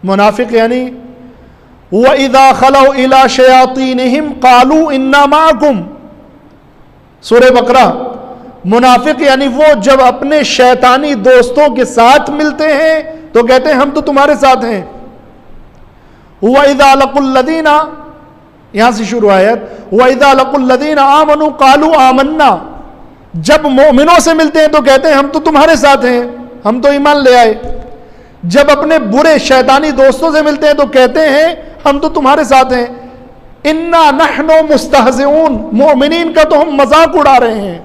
मुनाफिक यानी व इदा खलौ इला शयातीनिहिम कालू इन्ना माकुम, सूरह बकरा। मुनाफिक यानी वो जब अपने शैतानी दोस्तों के साथ मिलते हैं तो कहते हैं हम तो तुम्हारे साथ हैं। व इदा लकुल्लदीना, यहां से शुरू आयत, व इदा लकुल्लदीना आमनु कालू आमन्ना, जब मोमिनों से मिलते हैं तो कहते हैं हम तो तुम्हारे साथ हैं, हम तो ईमान ले आए। जब अपने बुरे शैतानी दोस्तों से मिलते हैं तो कहते हैं हम तो तुम्हारे साथ हैं। इन्ना नहनु मुस्तहज़िऊन, मोमिनीन का तो हम मजाक उड़ा रहे हैं,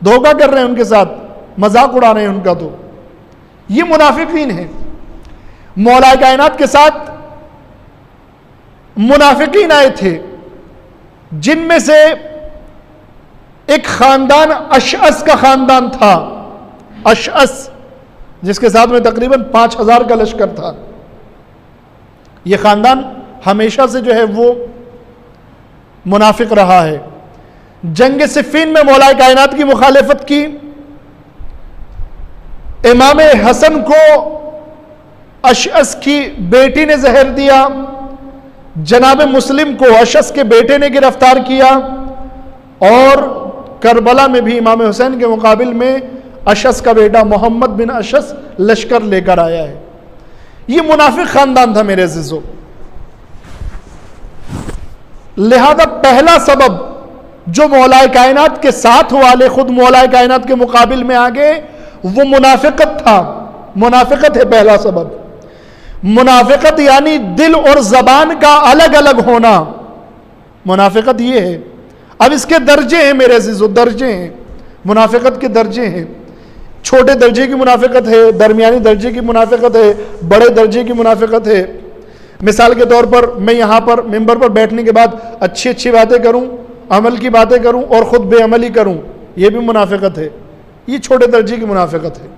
धोखा कर रहे हैं उनके साथ, मजाक उड़ा रहे हैं उनका। तो ये मुनाफिकीन है। मौला कायनात के साथ मुनाफिकीन आए थे, जिनमें से एक खानदान अशअस का खानदान था। अशअस जिसके साथ में तकरीबन 5000 का लश्कर था। यह खानदान हमेशा से जो है वो मुनाफिक रहा है। जंग सिफ़ीन में मौला कायनात की मुखालिफत की। इमाम हसन को अशअस की बेटी ने जहर दिया। जनाब मुस्लिम को अशअस के बेटे ने गिरफ्तार किया। और करबला में भी इमाम हुसैन के मुकाबिल में अशअस का बेटा मोहम्मद बिन अशअस लश्कर लेकर आया है। यह मुनाफिक खानदान था मेरे अज़ीज़ों। लिहाजा पहला सबब जो मौलाए कायनात के साथ वाले खुद मौलाए कायनात के मुकाबिल में आ गए वो मुनाफिकत था। मुनाफिकत है पहला सबब। मुनाफिकत यानी दिल और जबान का अलग अलग होना, मुनाफिकत ये है। अब इसके दर्जे हैं मेरे अज़ीज़ों, दर्जे हैं। मुनाफिकत के दर्जे हैं। छोटे दर्जे की मुनाफिकत है, दरमियानी दर्जे की मुनाफिकत है, बड़े दर्जे की मुनाफिकत है। मिसाल के तौर पर मैं यहाँ पर मिंबर पर बैठने के बाद अच्छी अच्छी बातें करूँ, अमल की बातें करूँ और ख़ुद बेअमली करूँ, यह भी मुनाफिकत है। ये छोटे दर्जे की मुनाफिकत है।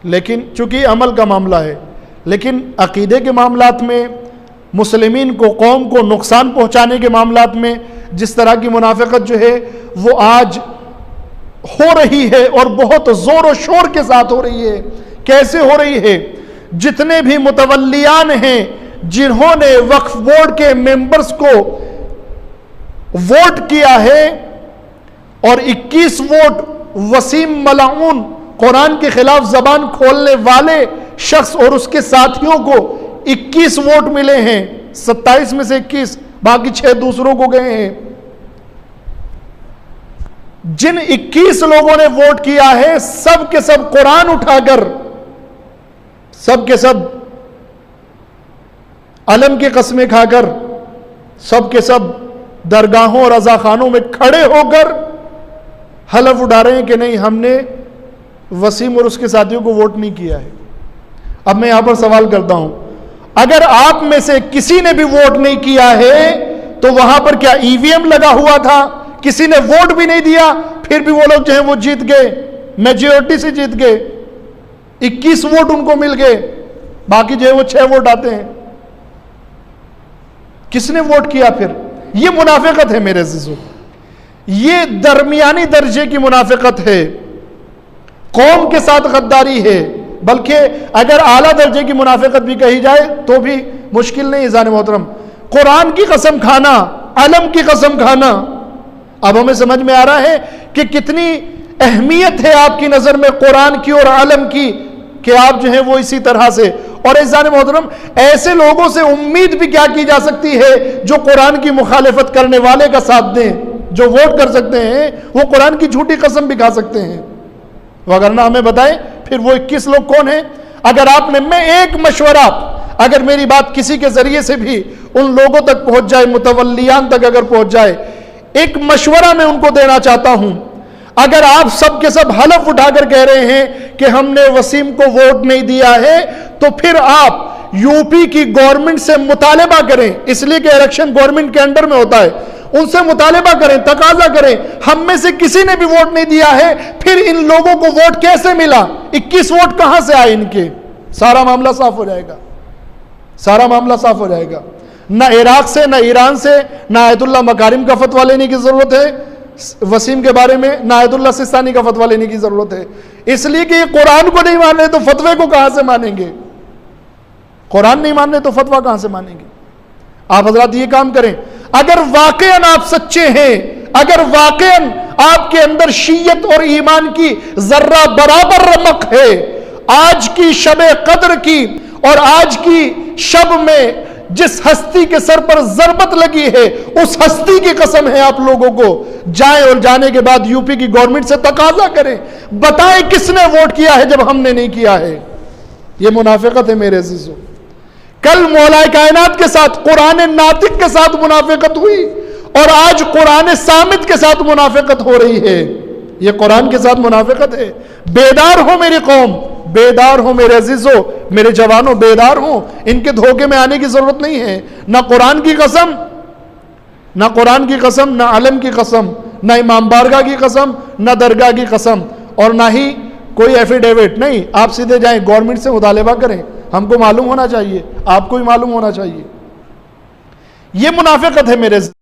लेकिन चूँकि अमल का मामला है, लेकिन अक़ीदे के मामलात में, मुस्लिमीन को, कौम को नुकसान पहुँचाने के मामलात में जिस तरह की मुनाफिकत जो है वो आज हो रही है और बहुत ज़ोर और शोर के साथ हो रही है। कैसे हो रही है? जितने भी मुतवल्लियान हैं जिन्होंने वक्फ बोर्ड के मेंबर्स को वोट किया है और 21 वोट वसीम मलाउन कुरान के खिलाफ जबान खोलने वाले शख्स और उसके साथियों को 21 वोट मिले हैं। 27 में से 21, बाकी 6 दूसरों को गए हैं। जिन 21 लोगों ने वोट किया है सब के सब कुरान उठाकर, सब के सब अलम की कस्में खाकर, सब के सब दरगाहों और रज़ाखानों में खड़े होकर हलफ उठा रहे हैं कि नहीं, हमने वसीम और उसके साथियों को वोट नहीं किया है। अब मैं यहां पर सवाल करता हूं, अगर आप में से किसी ने भी वोट नहीं किया है तो वहां पर क्या ईवीएम लगा हुआ था? किसी ने वोट भी नहीं दिया, फिर भी वो लोग जो है वो जीत गए, मेजॉरिटी से जीत गए। 21 वोट उनको मिल गए, बाकी जो है वो 6 वोट आते हैं। किसने वोट किया फिर? ये मुनाफिकत है मेरे अज़ीज़ों। ये दरमियानी दर्जे की मुनाफिकत है, कौम के साथ गद्दारी है। बल्कि अगर आला दर्जे की मुनाफिकत भी कही जाए तो भी मुश्किल नहीं है जाने मोहतरम। कुरान की कसम खाना, अलम की कसम खाना। अब हमें समझ में आ रहा है कि कितनी अहमियत है आपकी नजर में कुरान की और अलम की, कि आप जो है वो इसी तरह से। और इस जाने मोहतरम ऐसे लोगों से उम्मीद भी क्या की जा सकती है जो कुरान की मुखालिफत करने वाले का साथ दें। जो वोट कर सकते हैं वो कुरान की झूठी कसम भी खा सकते हैं। वगरना हमें बताएं फिर वो 21 लोग कौन हैं? अगर आपने, मैं एक मशवरा, अगर मेरी बात किसी के जरिए से भी उन लोगों तक पहुंच जाए, मुतवल्लियान तक अगर पहुंच जाए, एक मशवरा मैं उनको देना चाहता हूं। अगर आप सब के सब हलफ उठाकर कह रहे हैं कि हमने वसीम को वोट नहीं दिया है, तो फिर आप यूपी की गवर्नमेंट से मुतालिबा करें, इसलिए कि इलेक्शन गवर्नमेंट के अंडर में होता है, उनसे मुतालिबा करें, तकाजा करें, हम में से किसी ने भी वोट नहीं दिया है, फिर इन लोगों को वोट कैसे मिला, 21 वोट कहां से आए इनके? सारा मामला साफ हो जाएगा, सारा मामला साफ हो जाएगा। ना इराक से, ना ईरान से, ना आयतुल्लाह मकारिम का फतवा लेने की जरूरत है वसीम के बारे में, ना आयतुल्लाह सिस्तानी का फतवा लेने की जरूरत है। इसलिए कि ये कुरान को नहीं मान रहे तो फतवे को कहां से मानेंगे? कुरान नहीं मान रहे तो फतवा कहां से मानेंगे? आप हजरात ये काम करें, अगर वाकईन आप सच्चे हैं, अगर वाकईन आपके अंदर शीयत और ईमान की जर्रा बराबर रमक है, आज की शबे कद्र की और आज की शब में जिस हस्ती के सर पर जरबत लगी है, उस हस्ती की कसम है आप लोगों को, जाएं और जाने के बाद यूपी की गवर्नमेंट से तकाजा करें, बताएं किसने वोट किया है जब हमने नहीं किया है। यह मुनाफिकत है मेरे अजीजों। कल मौलाए कायनात के साथ कुरान नातिक के साथ मुनाफिकत हुई और आज कुरान सामित के साथ मुनाफिकत हो रही है। यह कुरान के साथ मुनाफिकत है। बेदार हो मेरी कौम, बेदार हो मेरे अजीजों, मेरे जवानों, बेदार हो। इनके धोखे में आने की जरूरत नहीं है। ना कुरान की कसम, ना कुरान की कसम, ना अलम की कसम, ना इमाम बारगाह की कसम, ना दरगाह की कसम, और ना ही कोई एफिडेविट। नहीं, आप सीधे जाएं, गवर्नमेंट से मुतालबा करें। हमको मालूम होना चाहिए, आपको भी मालूम होना चाहिए। यह मुनाफिकत है मेरे